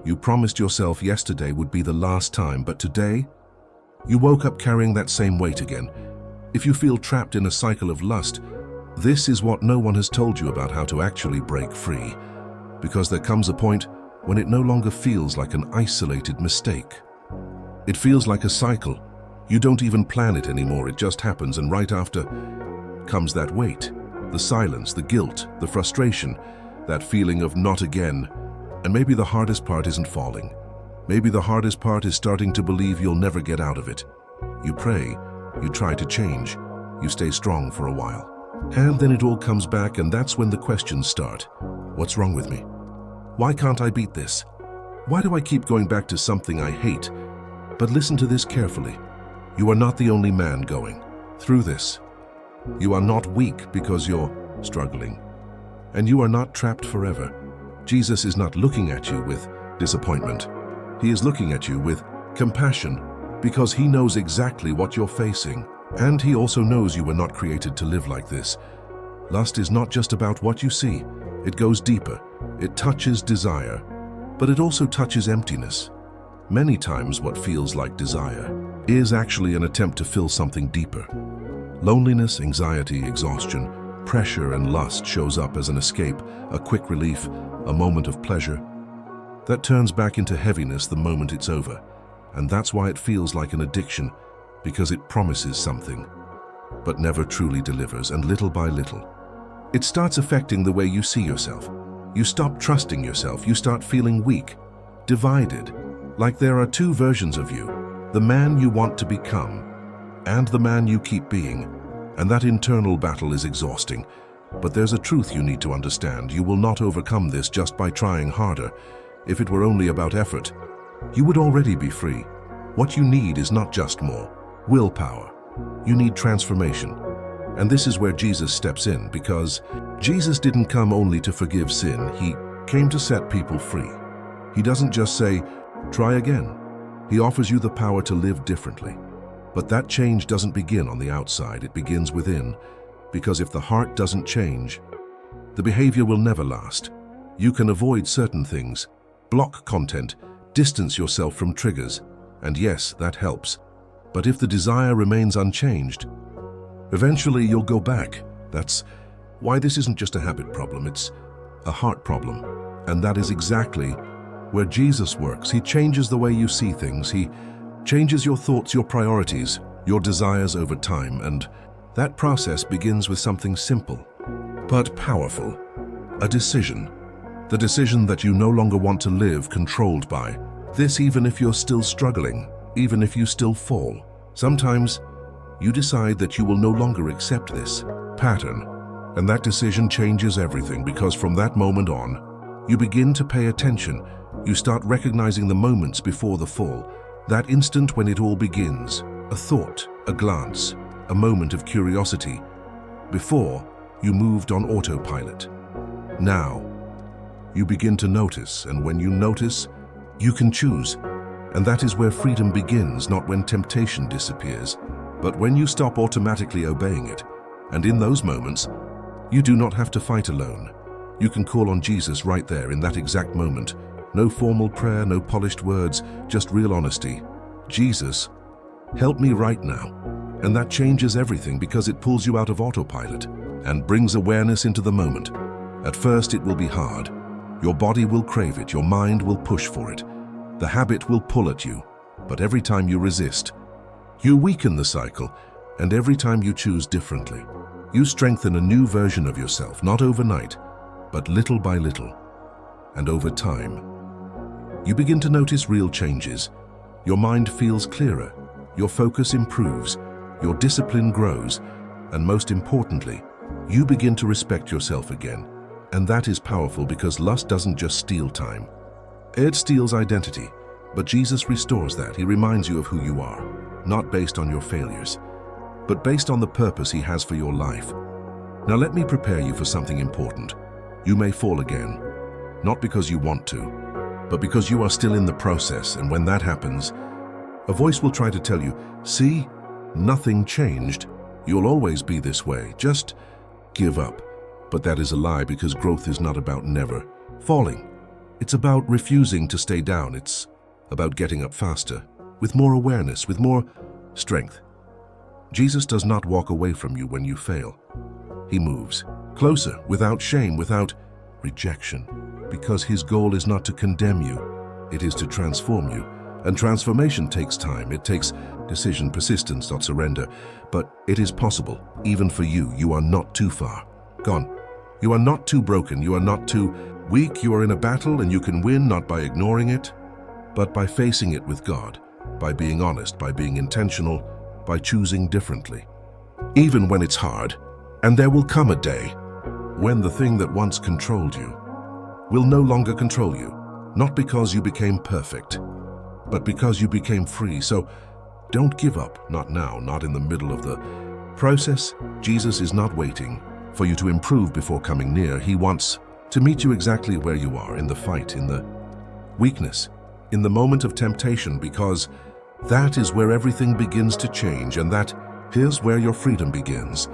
You promised yourself yesterday would be the last time, but today, you woke up carrying that same weight again. If you feel trapped in a cycle of lust, this is what no one has told you about how to actually break free. Because there comes a point when it no longer feels like an isolated mistake. It feels like a cycle. You don't even plan it anymore, it just happens, and right after comes that weight, the silence, the guilt, the frustration, that feeling of not again. And maybe the hardest part isn't falling. Maybe the hardest part is starting to believe you'll never get out of it. You pray, you try to change, you stay strong for a while. And then it all comes back, and that's when the questions start. What's wrong with me? Why can't I beat this? Why do I keep going back to something I hate? But listen to this carefully. You are not the only man going through this. You are not weak because you're struggling. And you are not trapped forever. Jesus is not looking at you with disappointment. He is looking at you with compassion because he knows exactly what you're facing. And he also knows you were not created to live like this. Lust is not just about what you see. It goes deeper. It touches desire, but it also touches emptiness. Many times what feels like desire is actually an attempt to fill something deeper. Loneliness, anxiety, exhaustion, pressure, and lust shows up as an escape, a quick relief, a moment of pleasure that turns back into heaviness the moment it's over. And that's why it feels like an addiction, because it promises something, but never truly delivers, and little by little, it starts affecting the way you see yourself. You stop trusting yourself, you start feeling weak, divided, like there are two versions of you, the man you want to become and the man you keep being, and that internal battle is exhausting. But there's a truth you need to understand. You will not overcome this just by trying harder. If it were only about effort, you would already be free. What you need is not just more willpower. You need transformation. And this is where Jesus steps in, because Jesus didn't come only to forgive sin. He came to set people free. He doesn't just say, try again. He offers you the power to live differently. But that change doesn't begin on the outside, it begins within. Because if the heart doesn't change, the behavior will never last. You can avoid certain things, block content, distance yourself from triggers, and yes, that helps. But if the desire remains unchanged, eventually you'll go back. That's why this isn't just a habit problem, it's a heart problem. And that is exactly where Jesus works. He changes the way you see things. He changes your thoughts, your priorities, your desires over time. And that process begins with something simple, but powerful. A decision. The decision that you no longer want to live controlled by. This even if you're still struggling, even if you still fall. Sometimes you decide that you will no longer accept this pattern. And that decision changes everything, because from that moment on, you begin to pay attention. You start recognizing the moments before the fall, that instant when it all begins. A thought, a glance, a moment of curiosity. Before, you moved on autopilot. Now, you begin to notice, and when you notice, you can choose. And that is where freedom begins, not when temptation disappears, but when you stop automatically obeying it. And in those moments, you do not have to fight alone. You can call on Jesus right there in that exact moment. No formal prayer, no polished words, just real honesty. Jesus, help me right now. And that changes everything, because it pulls you out of autopilot and brings awareness into the moment. At first it will be hard. Your body will crave it, your mind will push for it. The habit will pull at you, but every time you resist, you weaken the cycle, and every time you choose differently, you strengthen a new version of yourself, not overnight, but little by little. And over time, you begin to notice real changes. Your mind feels clearer, your focus improves, your discipline grows, and most importantly, you begin to respect yourself again. And that is powerful, because lust doesn't just steal time. It steals identity, but Jesus restores that. He reminds you of who you are, not based on your failures, but based on the purpose he has for your life. Now let me prepare you for something important. You may fall again, not because you want to, but because you are still in the process. And when that happens, a voice will try to tell you, see, nothing changed. You'll always be this way. Just give up. But that is a lie, because growth is not about never falling. It's about refusing to stay down. It's about getting up faster, with more awareness, with more strength. Jesus does not walk away from you when you fail. He moves closer, without shame, without rejection, because his goal is not to condemn you, it is to transform you. And transformation takes time. It takes decision, persistence, not surrender. But it is possible, even for you. You are not too far gone. You are not too broken. You are not too weak. You are in a battle, and you can win not by ignoring it, but by facing it with God, by being honest, by being intentional, by choosing differently. Even when it's hard, and there will come a day when the thing that once controlled you will no longer control you, not because you became perfect, but because you became free. So don't give up, not now, not in the middle of the process. Jesus is not waiting for you to improve before coming near. He wants to meet you exactly where you are, in the fight, in the weakness, in the moment of temptation, because that is where everything begins to change, and that is where your freedom begins.